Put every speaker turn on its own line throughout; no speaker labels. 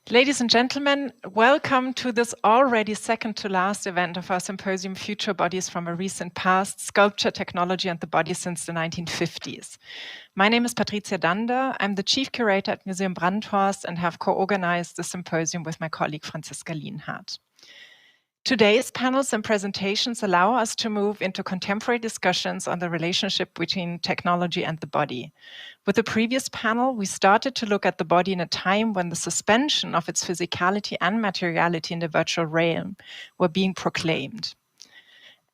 Ladies and gentlemen, welcome to this already second to last event of our symposium, Future Bodies from a Recent Past, Sculpture, Technology and the Body since the 1950s. My name is Patricia Dander. I'm the Chief Curator at Museum Brandhorst and have co-organized the symposium with my colleague Franziska Lienhardt. Today's panels and presentations allow us to move into contemporary discussions on the relationship between technology and the body. With the previous panel, we started to look at the body in a time when the suspension of its physicality and materiality in the virtual realm were being proclaimed.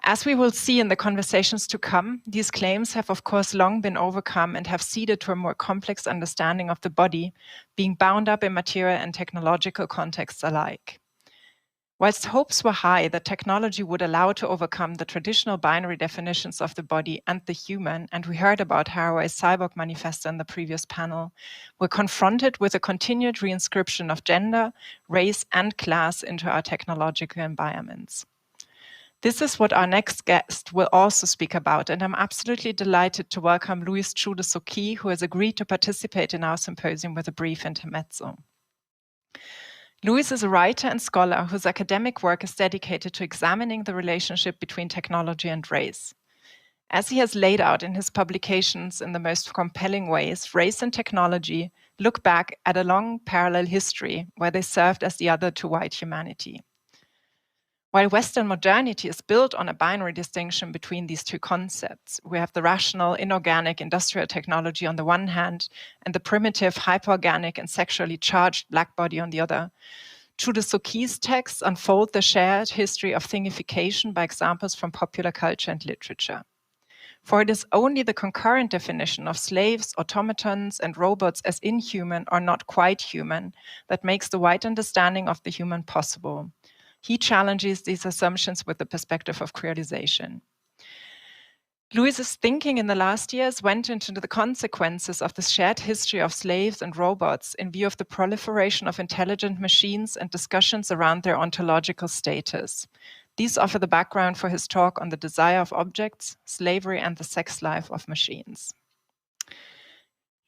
As we will see in the conversations to come, these claims have of course long been overcome and have ceded to a more complex understanding of the body, being bound up in material and technological contexts alike. Whilst hopes were high that technology would allow to overcome the traditional binary definitions of the body and the human, and we heard about Haraway's Cyborg Manifesto in the previous panel, we're confronted with a continued reinscription of gender, race, and class into our technological environments. This is what our next guest will also speak about, and I'm absolutely delighted to welcome Chude-Sokei, who has agreed to participate in our symposium with a brief intermezzo. Louis is a writer and scholar whose academic work is dedicated to examining the relationship between technology and race. As he has laid out in his publications in the most compelling ways, race and technology look back at a long parallel history where they served as the other to white humanity. While Western modernity is built on a binary distinction between these two concepts, we have the rational, inorganic, industrial technology on the one hand, and the primitive, hyperorganic, and sexually charged black body on the other. Chude-Sokei's texts unfold the shared history of thingification by examples from popular culture and literature. For it is only the concurrent definition of slaves, automatons, and robots as inhuman or not quite human that makes the white understanding of the human possible. He challenges these assumptions with the perspective of creolization. Louis's thinking in the last years went into the consequences of the shared history of slaves and robots in view of the proliferation of intelligent machines and discussions around their ontological status. These offer the background for his talk on the desire of objects, slavery, and the sex life of machines.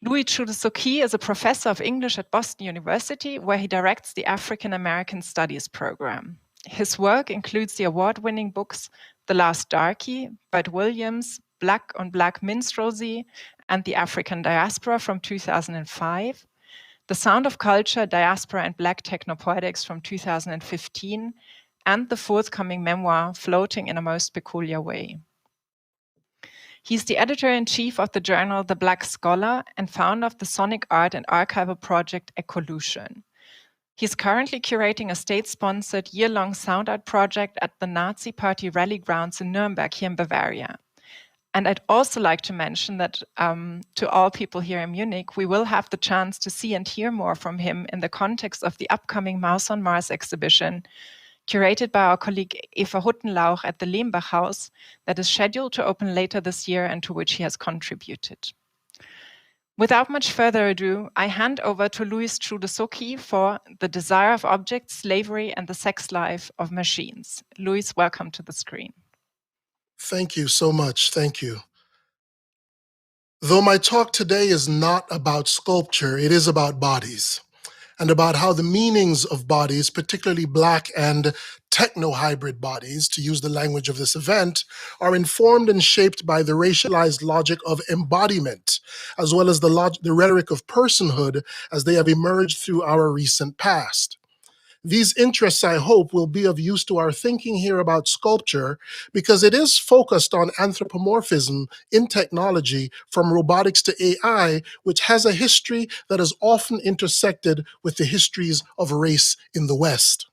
Louis Chude-Sokei is a professor of English at Boston University, where he directs the African American Studies program. His work includes the award-winning books The Last Darky, Bud Williams, Black on Black Minstrelsy, and The African Diaspora from 2005, The Sound of Culture, Diaspora and Black Technopoetics from 2015, and the forthcoming memoir, Floating in a Most Peculiar Way. He's the editor-in-chief of the journal The Black Scholar and founder of the sonic art and archival project Ecolution. He's currently curating a state-sponsored year-long sound art project at the Nazi Party rally grounds in Nuremberg here in Bavaria. And I'd also like to mention that to all people here in Munich, we will have the chance to see and hear more from him in the context of the upcoming Mouse on Mars exhibition, curated by our colleague Eva Huttenlauch at the Lehmbach House, that is scheduled to open later this year and to which he has contributed. Without much further ado, I hand over to Louis Chude-Sokei for The Desire of Objects, Slavery, and the Sex Life of Machines. Louis, welcome to the screen.
Thank you so much. Thank you. Though my talk today is not about sculpture, it is about bodies and about how the meanings of bodies, particularly Black and techno-hybrid bodies, to use the language of this event, are informed and shaped by the racialized logic of embodiment, as well as the rhetoric of personhood as they have emerged through our recent past. These interests, I hope, will be of use to our thinking here about sculpture because it is focused on anthropomorphism in technology from robotics to AI, which has a history that is often intersected with the histories of race in the West.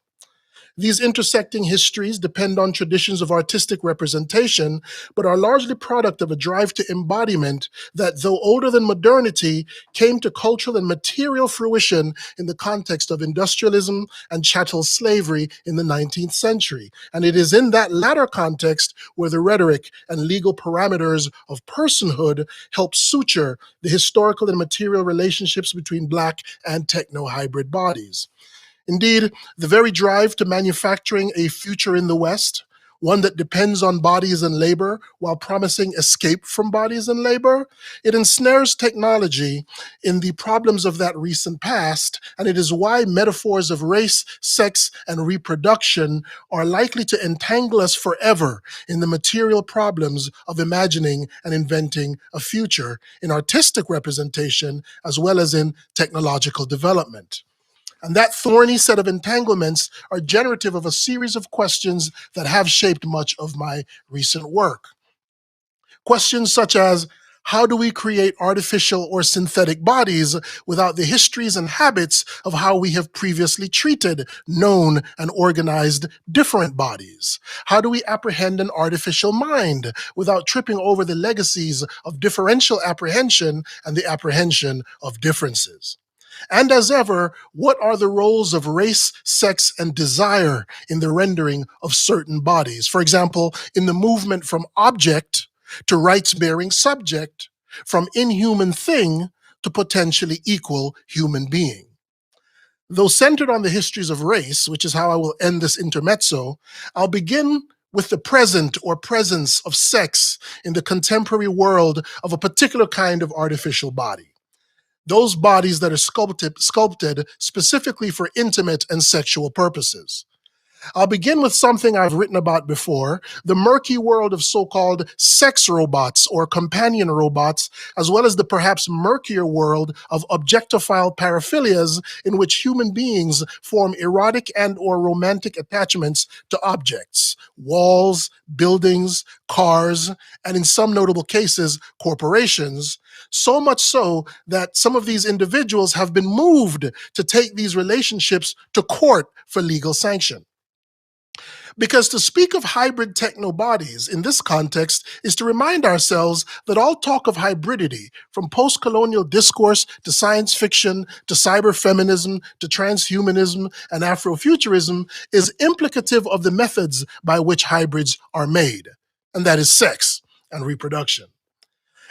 These intersecting histories depend on traditions of artistic representation, but are largely product of a drive to embodiment that, though older than modernity, came to cultural and material fruition in the context of industrialism and chattel slavery in the 19th century. And it is in that latter context where the rhetoric and legal parameters of personhood help suture the historical and material relationships between Black and techno-hybrid bodies. Indeed, the very drive to manufacturing a future in the West, one that depends on bodies and labor while promising escape from bodies and labor. It ensnares technology in the problems of that recent past, and it is why metaphors of race, sex, and reproduction are likely to entangle us forever in the material problems of imagining and inventing a future in artistic representation as well as in technological development. And that thorny set of entanglements are generative of a series of questions that have shaped much of my recent work. Questions such as, how do we create artificial or synthetic bodies without the histories and habits of how we have previously treated, known, and organized different bodies? How do we apprehend an artificial mind without tripping over the legacies of differential apprehension and the apprehension of differences? And as ever, what are the roles of race, sex, and desire in the rendering of certain bodies? For example, in the movement from object to rights-bearing subject, from inhuman thing to potentially equal human being. Though centered on the histories of race, which is how I will end this intermezzo, I'll begin with the present or presence of sex in the contemporary world of a particular kind of artificial body. Those bodies that are sculpted specifically for intimate and sexual purposes. I'll begin with something I've written about before, the murky world of so-called sex robots or companion robots, as well as the perhaps murkier world of objectophile paraphilias in which human beings form erotic and or romantic attachments to objects, walls, buildings, cars, and in some notable cases, corporations, so much so that some of these individuals have been moved to take these relationships to court for legal sanction. Because to speak of hybrid techno-bodies in this context is to remind ourselves that all talk of hybridity, from post-colonial discourse to science fiction to cyberfeminism to transhumanism and Afrofuturism, is implicative of the methods by which hybrids are made, and that is sex and reproduction.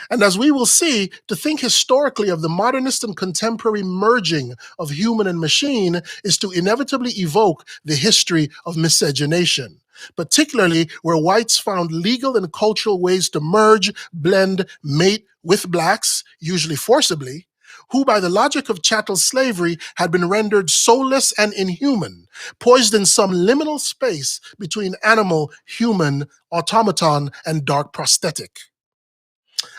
And as we will see, to think historically of the modernist and contemporary merging of human and machine is to inevitably evoke the history of miscegenation, particularly where whites found legal and cultural ways to merge, blend, mate with blacks, usually forcibly, who by the logic of chattel slavery had been rendered soulless and inhuman, poised in some liminal space between animal, human, automaton, and dark prosthetic.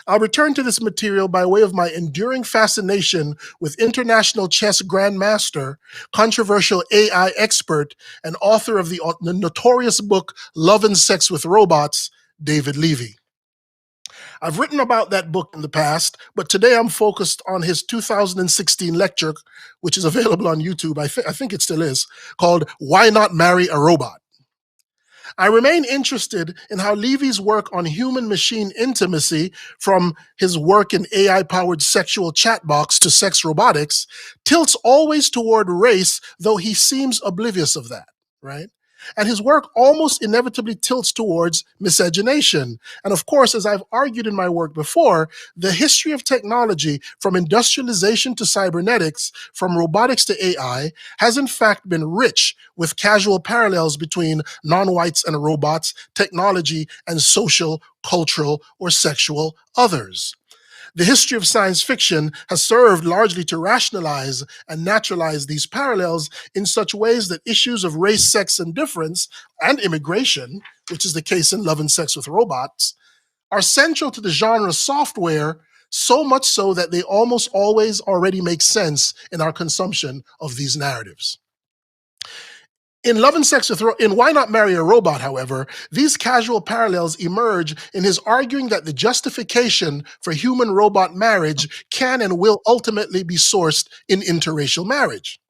I'll return to this material by way of my enduring fascination with international chess grandmaster, controversial AI expert, and author of the notorious book Love and Sex with Robots, David Levy. I've written about that book in the past, but today I'm focused on his 2016 lecture, which is available on YouTube, I think it still is, called Why Not Marry a Robot? I remain interested in how Levy's work on human-machine intimacy, from his work in AI-powered sexual chat box to sex robotics, tilts always toward race, though he seems oblivious of that, right? And his work almost inevitably tilts towards miscegenation. And of course, as I've argued in my work before, the history of technology, from industrialization to cybernetics, from robotics to AI, has in fact been rich with casual parallels between non-whites and robots, technology, and social, cultural, or sexual others. The history of science fiction has served largely to rationalize and naturalize these parallels in such ways that issues of race, sex, and difference, and immigration, which is the case in Love and Sex with Robots, are central to the genre software, so much so that they almost always already make sense in our consumption of these narratives. In Love and Sex in Why Not Marry a Robot, however, these casual parallels emerge in his arguing that the justification for human-robot marriage can and will ultimately be sourced in interracial marriage.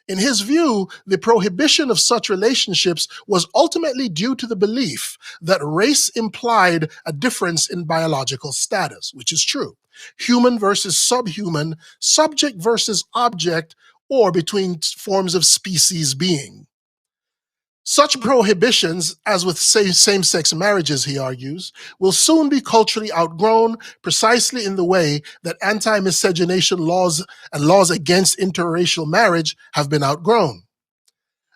In his view, the prohibition of such relationships was ultimately due to the belief that race implied a difference in biological status, which is true. Human versus subhuman, subject versus object, or between forms of species being. Such prohibitions, as with same-sex marriages, he argues, will soon be culturally outgrown precisely in the way that anti-miscegenation laws and laws against interracial marriage have been outgrown.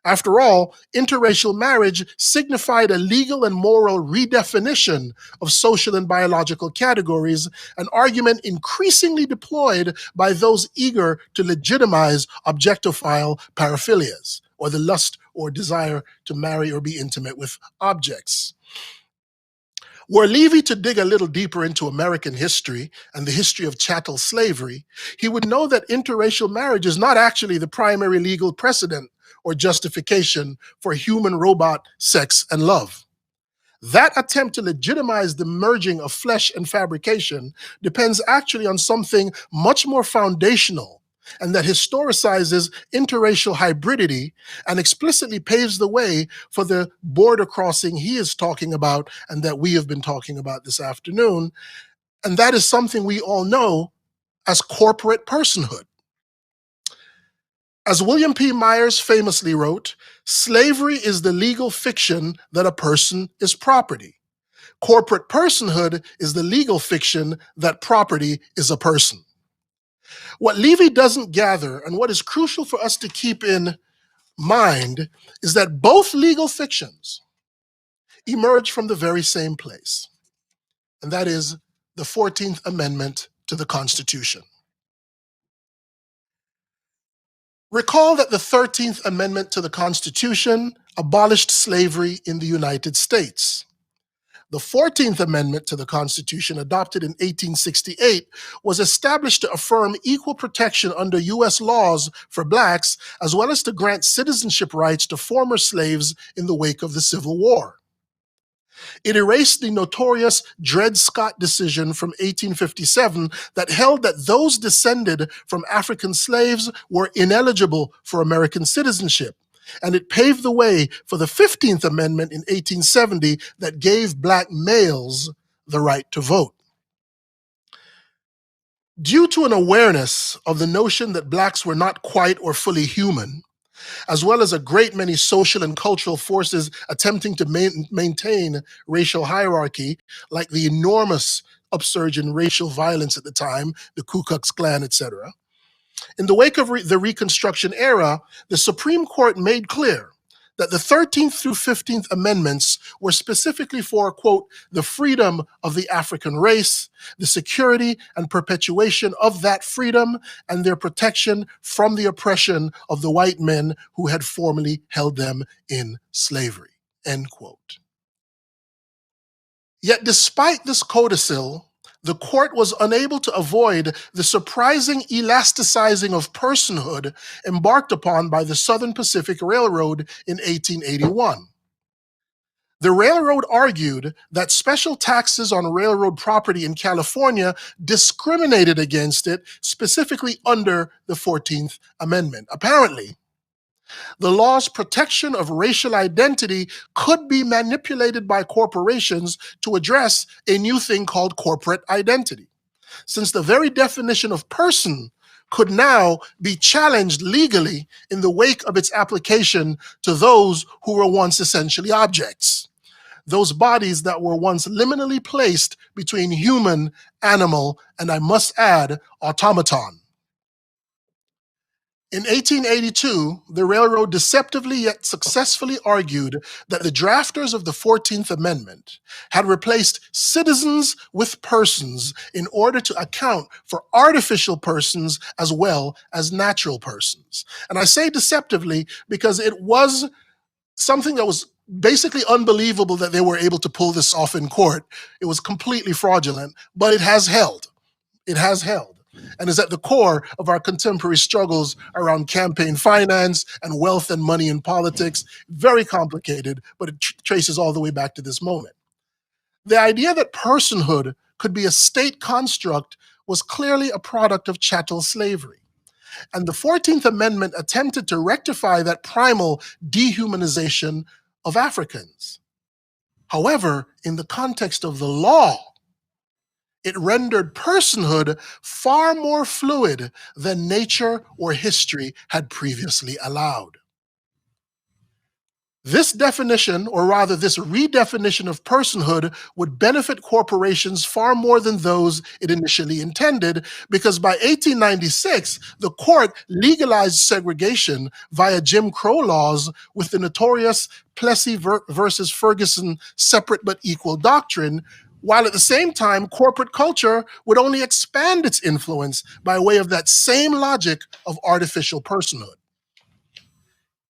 After all, interracial marriage signified a legal and moral redefinition of social and biological categories, an argument increasingly deployed by those eager to legitimize objectophile paraphilias, or the lust or desire to marry or be intimate with objects. Were Levy to dig a little deeper into American history and the history of chattel slavery, he would know that interracial marriage is not actually the primary legal precedent or justification for human robot sex and love. That attempt to legitimize the merging of flesh and fabrication depends actually on something much more foundational, and that historicizes interracial hybridity and explicitly paves the way for the border crossing he is talking about and that we have been talking about this afternoon. And that is something we all know as corporate personhood. As William P. Myers famously wrote, slavery is the legal fiction that a person is property. Corporate personhood is the legal fiction that property is a person. What Levy doesn't gather, and what is crucial for us to keep in mind, is that both legal fictions emerge from the very same place, and that is the 14th Amendment to the Constitution. Recall that the 13th Amendment to the Constitution abolished slavery in the United States. The 14th Amendment to the Constitution, adopted in 1868, was established to affirm equal protection under U.S. laws for Blacks, as well as to grant citizenship rights to former slaves in the wake of the Civil War. It erased the notorious Dred Scott decision from 1857 that held that those descended from African slaves were ineligible for American citizenship. And it paved the way for the 15th Amendment in 1870 that gave Black males the right to vote. Due to an awareness of the notion that Blacks were not quite or fully human, as well as a great many social and cultural forces attempting to maintain racial hierarchy, like the enormous upsurge in racial violence at the time, the Ku Klux Klan, etc. In the wake of the Reconstruction era, the Supreme Court made clear that the 13th through 15th Amendments were specifically for, quote, the freedom of the African race, the security and perpetuation of that freedom, and their protection from the oppression of the white men who had formerly held them in slavery, end quote. Yet despite this codicil, the court was unable to avoid the surprising elasticizing of personhood embarked upon by the Southern Pacific Railroad in 1881. The railroad argued that special taxes on railroad property in California discriminated against it, specifically under the 14th Amendment. Apparently, the law's protection of racial identity could be manipulated by corporations to address a new thing called corporate identity, since the very definition of person could now be challenged legally in the wake of its application to those who were once essentially objects, those bodies that were once liminally placed between human, animal, and I must add, automaton. In 1882, the railroad deceptively yet successfully argued that the drafters of the 14th Amendment had replaced citizens with persons in order to account for artificial persons as well as natural persons. And I say deceptively because it was something that was basically unbelievable that they were able to pull this off in court. It was completely fraudulent, but it has held. It has held, and is at the core of our contemporary struggles around campaign finance and wealth and money in politics. Very complicated, but it traces all the way back to this moment. The idea that personhood could be a state construct was clearly a product of chattel slavery. And the 14th Amendment attempted to rectify that primal dehumanization of Africans. However, in the context of the law, it rendered personhood far more fluid than nature or history had previously allowed. This definition, or rather this redefinition of personhood, would benefit corporations far more than those it initially intended, because by 1896, the court legalized segregation via Jim Crow laws with the notorious Plessy versus Ferguson separate but equal doctrine, while at the same time, corporate culture would only expand its influence by way of that same logic of artificial personhood.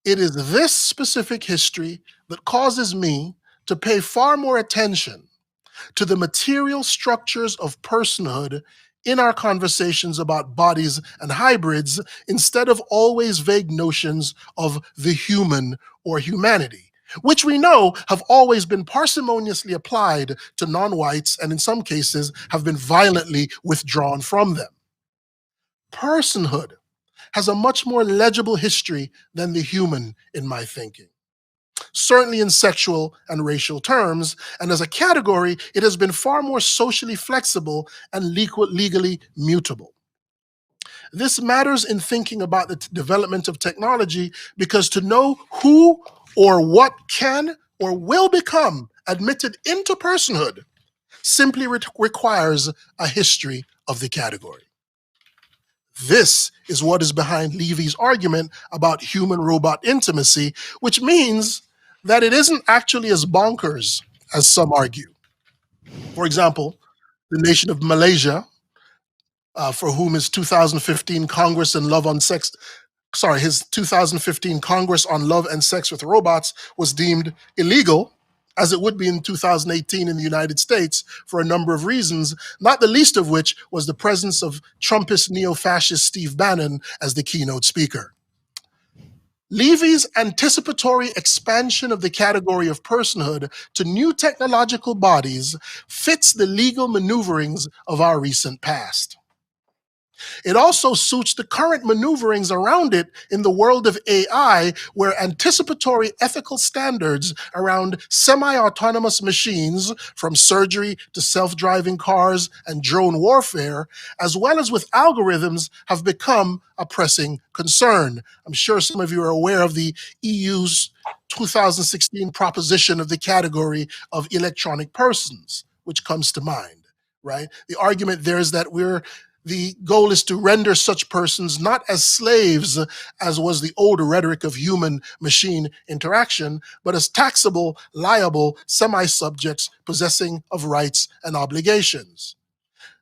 It is this specific history that causes me to pay far more attention to the material structures of personhood in our conversations about bodies and hybrids, instead of always vague notions of the human or humanity, which we know have always been parsimoniously applied to non-whites and in some cases have been violently withdrawn from them. Personhood has a much more legible history than the human in my thinking, certainly in sexual and racial terms, and as a category, it has been far more socially flexible and legally mutable. This matters in thinking about the development of technology, because to know who or what can or will become admitted into personhood simply requires a history of the category. This is what is behind Levy's argument about human-robot intimacy, which means that it isn't actually as bonkers as some argue. For example, the nation of Malaysia, for whom his 2015 Congress on Love on Sex, his 2015 Congress on Love and Sex with Robots was deemed illegal, as it would be in 2018 in the United States, for a number of reasons, not the least of which was the presence of Trumpist neo-fascist Steve Bannon as the keynote speaker. Levy's anticipatory expansion of the category of personhood to new technological bodies fits the legal maneuverings of our recent past. It also suits the current maneuverings around it in the world of AI, where anticipatory ethical standards around semi-autonomous machines, from surgery to self-driving cars and drone warfare, as well as with algorithms, have become a pressing concern. I'm sure some of you are aware of the EU's 2016 proposition of the category of electronic persons, which comes to mind, right? The argument there is that the goal is to render such persons not as slaves, as was the older rhetoric of human-machine interaction, but as taxable, liable, semi-subjects possessing of rights and obligations.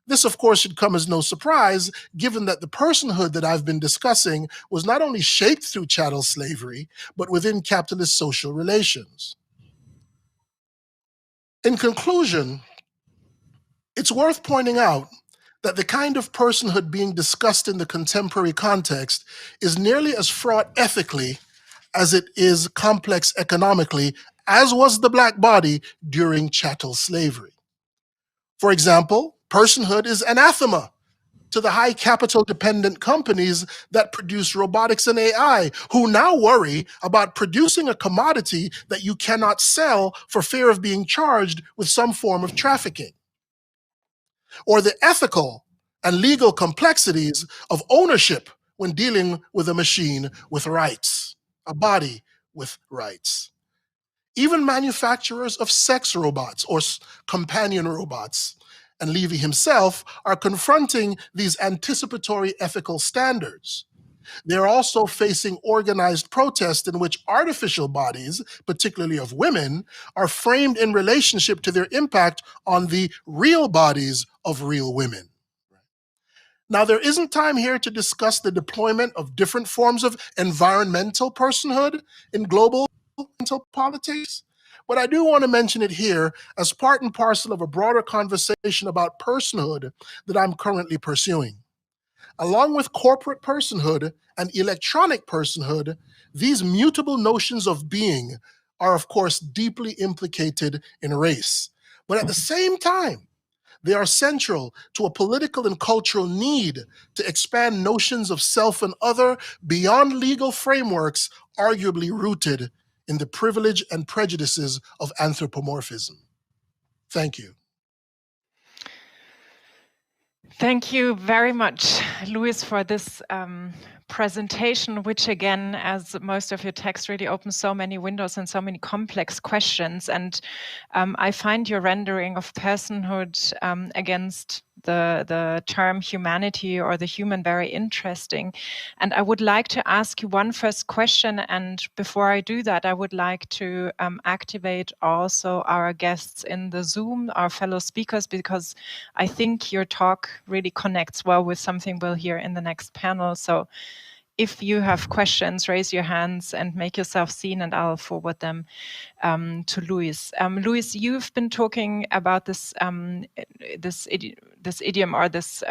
This, of course, should come as no surprise, given that the personhood that I've been discussing was not only shaped through chattel slavery, but within capitalist social relations. In conclusion, it's worth pointing out that the kind of personhood being discussed in the contemporary context is nearly as fraught ethically as it is complex economically, as was the black body during chattel slavery. For example, personhood is anathema to the high capital dependent companies that produce robotics and AI, who now worry about producing a commodity that you cannot sell for fear of being charged with some form of trafficking. Or the ethical and legal complexities of ownership when dealing with a machine with rights, a body with rights. Even manufacturers of sex robots or companion robots, and Levy himself, are confronting these anticipatory ethical standards. They're also facing organized protest in which artificial bodies, particularly of women, are framed in relationship to their impact on the real bodies of real women. Now, there isn't time here to discuss the deployment of different forms of environmental personhood in global environmental politics, but I do want to mention it here as part and parcel of a broader conversation about personhood that I'm currently pursuing. Along with corporate personhood and electronic personhood, these mutable notions of being are, of course, deeply implicated in race. But at the same time, they are central to a political and cultural need to expand notions of self and other beyond legal frameworks arguably rooted in the privilege and prejudices of anthropomorphism. Thank you.
Thank you very much, Luis, for this presentation, which again, as most of your text, really opens so many windows and so many complex questions. And I find your rendering of personhood against the term humanity or the human very interesting. And I would like to ask you one first question. And before I do that, I would like to activate also our guests in the Zoom, our fellow speakers, because I think your talk really connects well with something we'll hear in the next panel. So if you have questions, raise your hands and make yourself seen, and I'll forward them to Luis. Luis, you've been talking about this this idiom or this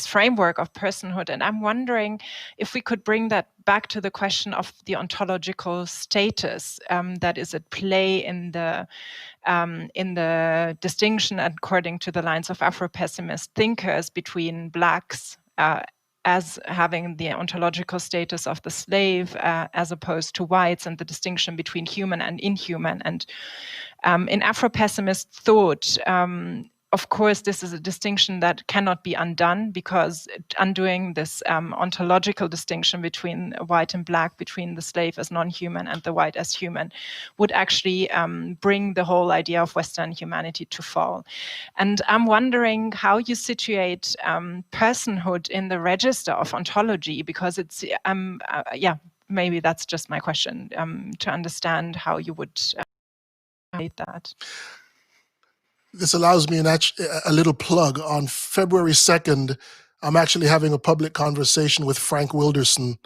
framework of personhood, and I'm wondering if we could bring that back to the question of the ontological status that is at play in the distinction, according to the lines of Afro-pessimist thinkers, between blacks as having the ontological status of the slave, as opposed to whites, and the distinction between human and inhuman. And in Afro-pessimist thought, of course, this is a distinction that cannot be undone, because undoing this ontological distinction between white and black, between the slave as non-human and the white as human, would actually bring the whole idea of Western humanity to fall. And I'm wondering how you situate personhood in the register of ontology, because it's, maybe that's just my question, to understand how you would that.
This allows me a little plug. On February 2nd, I'm actually having a public conversation with Frank Wilderson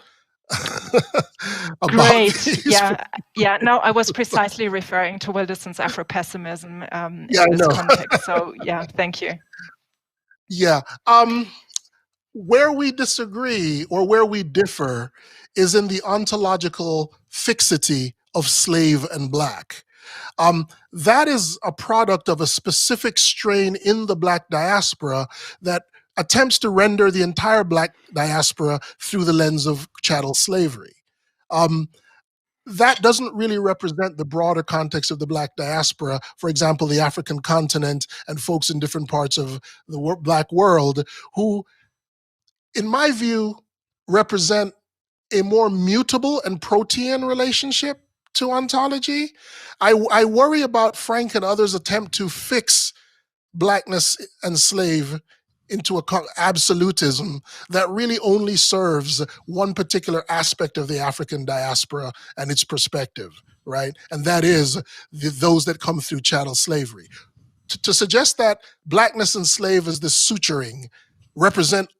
about
Great.
these.
Yeah. No, I was precisely referring to Wilderson's Afro-pessimism in this context. So yeah, thank you.
Yeah. Where we disagree or where we differ is in the ontological fixity of slave and black. That is a product of a specific strain in the Black diaspora that attempts to render the entire Black diaspora through the lens of chattel slavery. That doesn't really represent the broader context of the Black diaspora, for example, the African continent and folks in different parts of the Black world who, in my view, represent a more mutable and protean relationship to ontology. I worry about Frank and others' attempt to fix blackness and slave into a absolutism that really only serves one particular aspect of the African diaspora and its perspective, right? And that is those that come through chattel slavery. To suggest that blackness and slave as this suturing represent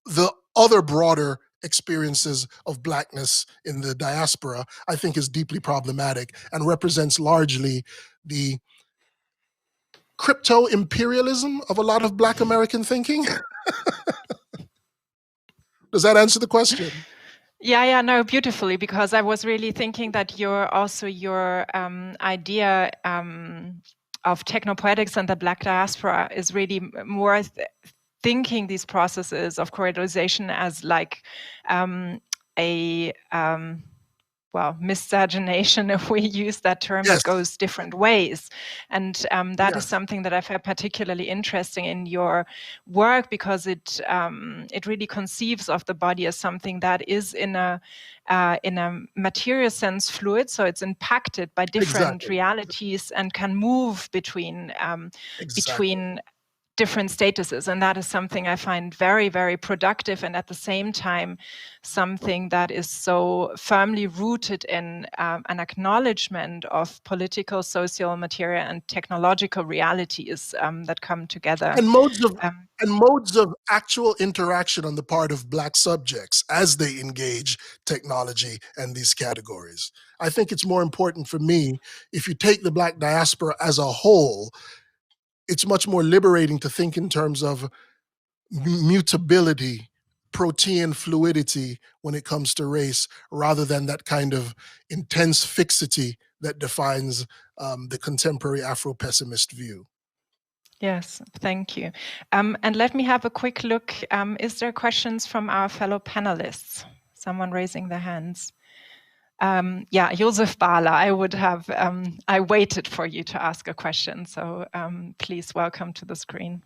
the other broader experiences of blackness in the diaspora, I think is deeply problematic and represents largely the crypto-imperialism of a lot of Black American thinking. Does that answer the question?
Yeah, no, beautifully, because I was really thinking that your idea of technopoetics and the Black diaspora is really more thinking these processes of creolization as like miscegenation, if we use that term, that goes different ways. And that is something that I find particularly interesting in your work, because it really conceives of the body as something that is in a material sense fluid, so it's impacted by different realities and can move between different statuses. And that is something I find very, very productive, and at the same time, something that is so firmly rooted in an acknowledgement of political, social, material, and technological realities that come together.
And modes of actual interaction on the part of Black subjects as they engage technology and these categories. I think it's more important for me, if you take the Black diaspora as a whole, it's much more liberating to think in terms of mutability, protean fluidity when it comes to race, rather than that kind of intense fixity that defines the contemporary Afro-pessimist view.
Yes, thank you. And let me have a quick look. Is there questions from our fellow panelists? Someone raising their hands. Josef Bala, I waited for you to ask a question, so please welcome to the screen.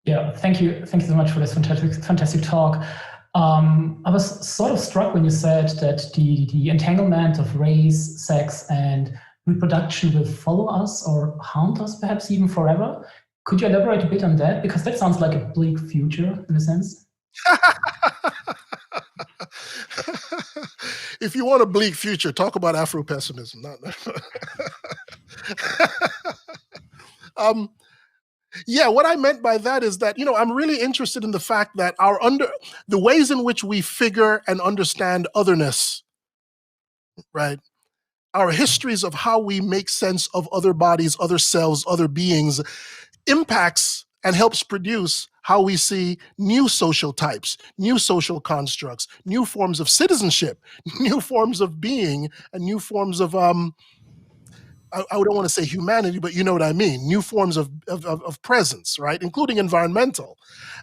Yeah, thank you. Thank you so much for this fantastic talk. I was sort of struck when you said that the entanglement of race, sex, and reproduction will follow us or haunt us perhaps even forever. Could you elaborate a bit on that? Because that sounds like a bleak future in a sense.
If you want a bleak future, talk about Afro-pessimism. Yeah, what I meant by that is that, I'm really interested in the fact that the ways in which we figure and understand otherness, right? Our histories of how we make sense of other bodies, other selves, other beings impacts and helps produce how we see new social types, new social constructs, new forms of citizenship, new forms of being, and new forms of I don't want to say humanity, but you know what I mean, new forms of presence, right? Including environmental.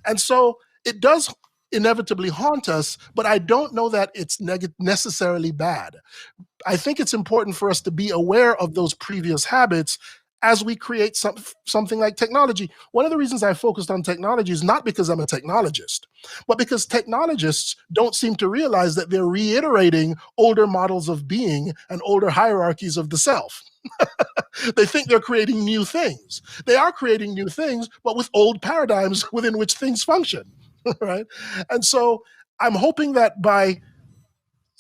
And so it does inevitably haunt us, but I don't know that it's necessarily bad. I think it's important for us to be aware of those previous habits as we create something like technology. One of the reasons I focused on technology is not because I'm a technologist, but because technologists don't seem to realize that they're reiterating older models of being and older hierarchies of the self. They think they're creating new things. They are creating new things, but with old paradigms within which things function, right? And so I'm hoping that by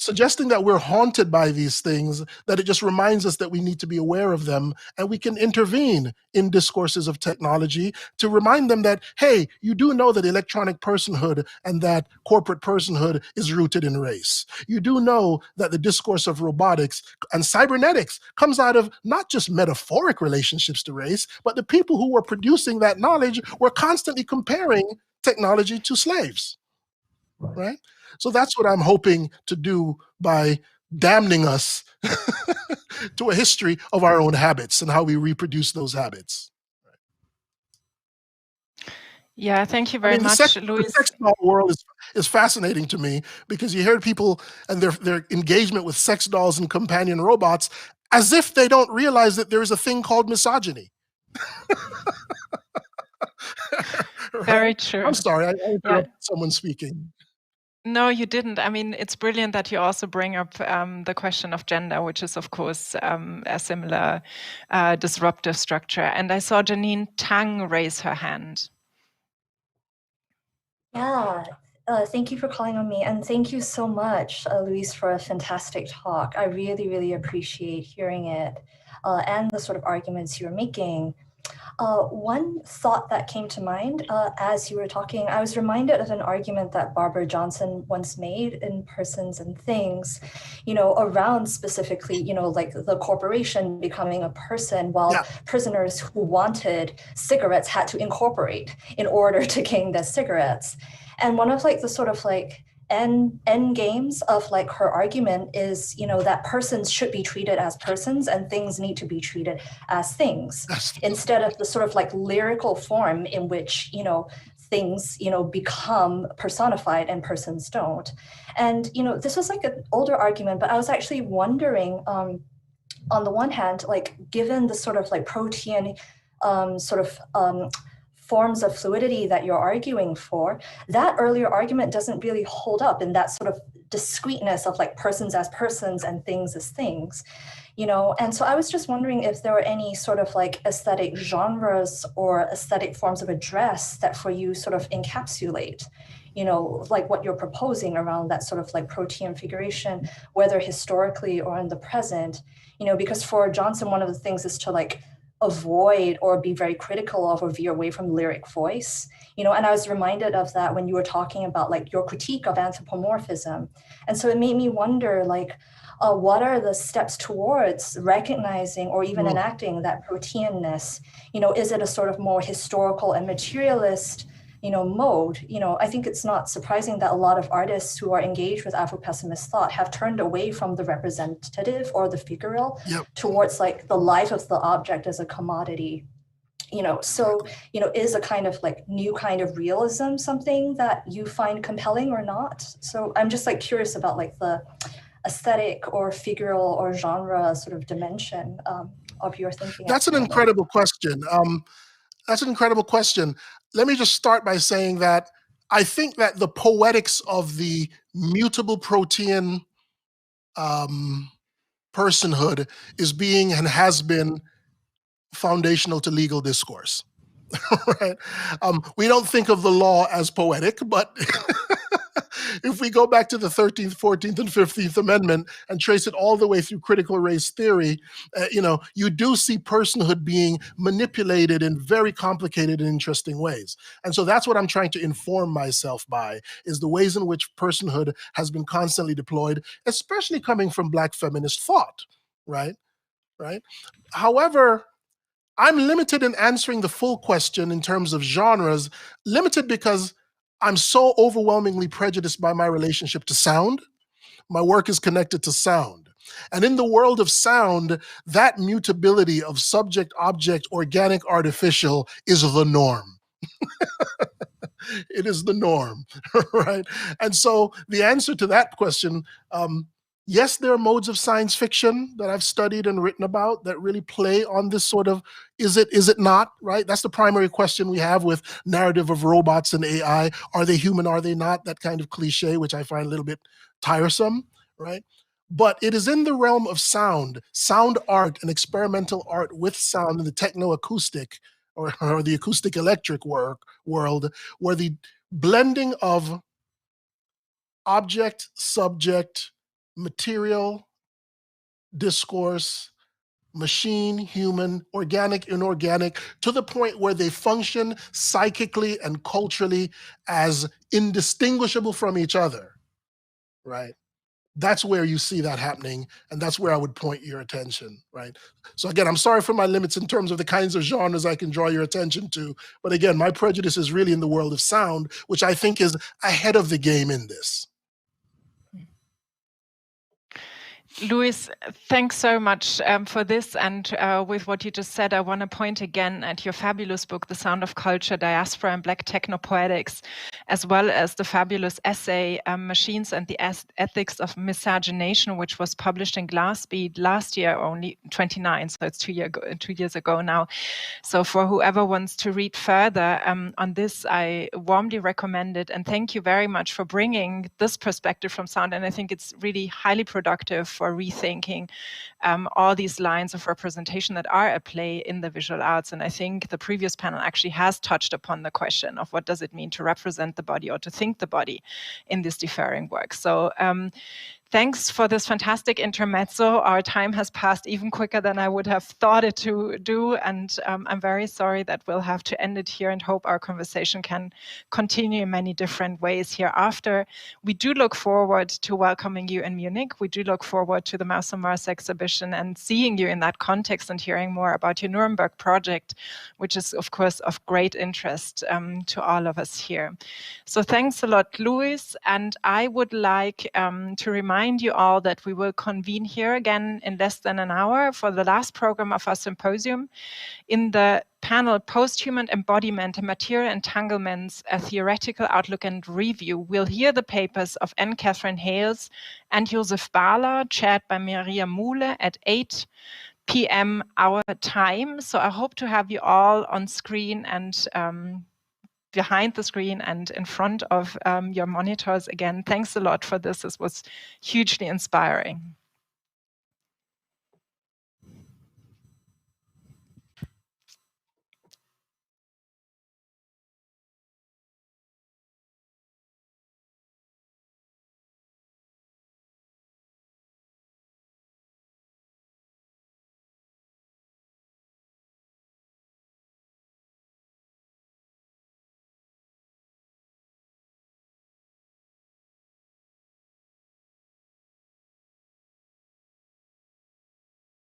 suggesting that we're haunted by these things, that it just reminds us that we need to be aware of them, and we can intervene in discourses of technology to remind them that, hey, you do know that electronic personhood and that corporate personhood is rooted in race. You do know that the discourse of robotics and cybernetics comes out of not just metaphoric relationships to race, but the people who were producing that knowledge were constantly comparing technology to slaves, right? So that's what I'm hoping to do by damning us to a history of our own habits and how we reproduce those habits.
Yeah, thank you very much, Luis.
The sex doll world is fascinating to me because you hear people and their engagement with sex dolls and companion robots as if they don't realize that there is a thing called misogyny. Right?
Very true.
I'm sorry, I interrupted someone speaking.
No, you didn't. I mean, it's brilliant that you also bring up the question of gender, which is, of course, a similar disruptive structure. And I saw Janine Tang raise her hand.
Yeah, thank you for calling on me. And thank you so much, Luis, for a fantastic talk. I really, really appreciate hearing it and the sort of arguments you're making. One thought that came to mind as you were talking, I was reminded of an argument that Barbara Johnson once made in Persons and Things, around specifically, like the corporation becoming a person, while prisoners who wanted cigarettes had to incorporate in order to gain their cigarettes. And one of like the sort of like end games of like her argument is, that persons should be treated as persons and things need to be treated as things, instead of the sort of like lyrical form in which, things, become personified and persons don't. And, this was like an older argument, but I was actually wondering, on the one hand, like given the sort of like protean forms of fluidity that you're arguing for, that earlier argument doesn't really hold up in that sort of discreteness of like persons as persons and things as things, And so I was just wondering if there were any sort of like aesthetic genres or aesthetic forms of address that for you sort of encapsulate, like what you're proposing around that sort of like protean figuration, whether historically or in the present, because for Johnson, one of the things is to like avoid or be very critical of or veer away from lyric voice, and I was reminded of that when you were talking about like your critique of anthropomorphism. And so it made me wonder, like, what are the steps towards recognizing or even enacting that proteanness? Is it a sort of more historical and materialist, mode? I think it's not surprising that a lot of artists who are engaged with Afro-pessimist thought have turned away from the representative or the figural towards like the life of the object as a commodity. So, is a kind of like new kind of realism something that you find compelling or not? So I'm just like curious about like the aesthetic or figural or genre sort of dimension of your thinking.
That's an incredible question. That's an incredible question. Let me just start by saying that I think that the poetics of the mutable protean personhood is being and has been foundational to legal discourse. Right? We don't think of the law as poetic, but if we go back to the 13th, 14th, and 15th Amendment and trace it all the way through critical race theory, you do see personhood being manipulated in very complicated and interesting ways. And so that's what I'm trying to inform myself by, is the ways in which personhood has been constantly deployed, especially coming from Black feminist thought, right? However, I'm limited in answering the full question in terms of genres, limited because I'm so overwhelmingly prejudiced by my relationship to sound. My work is connected to sound. And in the world of sound, that mutability of subject, object, organic, artificial is the norm. It is the norm, right? And so the answer to that question, yes, there are modes of science fiction that I've studied and written about that really play on this sort of, is it not, right? That's the primary question we have with narrative of robots and AI. Are they human, are they not? That kind of cliche, which I find a little bit tiresome, right? But it is in the realm of sound art and experimental art with sound in the techno-acoustic or the acoustic electric world, where the blending of object, subject, material, discourse, machine, human, organic, inorganic, to the point where they function psychically and culturally as indistinguishable from each other, right? That's where you see that happening, and that's where I would point your attention, right? So again, I'm sorry for my limits in terms of the kinds of genres I can draw your attention to, but again, my prejudice is really in the world of sound, which I think is ahead of the game in this.
Luis, thanks so much for this. And with what you just said, I want to point again at your fabulous book, The Sound of Culture, Diaspora and Black Technopoetics, as well as the fabulous essay, Machines and the Ethics of Miscegenation, which was published in Glassbead last year, only 29, so it's 2 years ago now. So for whoever wants to read further on this, I warmly recommend it. And thank you very much for bringing this perspective from sound. And I think it's really highly productive for rethinking all these lines of representation that are at play in the visual arts. And I think the previous panel actually has touched upon the question of what does it mean to represent the body or to think the body in this differing work. So thanks for this fantastic intermezzo. Our time has passed even quicker than I would have thought it to do. And I'm very sorry that we'll have to end it here and hope our conversation can continue in many different ways hereafter. We do look forward to welcoming you in Munich. We do look forward to the Mouse on Mars exhibition and seeing you in that context and hearing more about your Nuremberg project, which is, of course, of great interest to all of us here. So thanks a lot, Luis. And I would like to remind you all that we will convene here again in less than an hour for the last program of our symposium. In the panel Post-Human Embodiment and Material Entanglements, a Theoretical Outlook and Review, we'll hear the papers of Anne Catherine Hales and Josef Bahler, chaired by Maria Muhle at 8 p.m. our time. So I hope to have you all on screen and behind the screen and in front of your monitors again. Thanks a lot for this. This was hugely inspiring.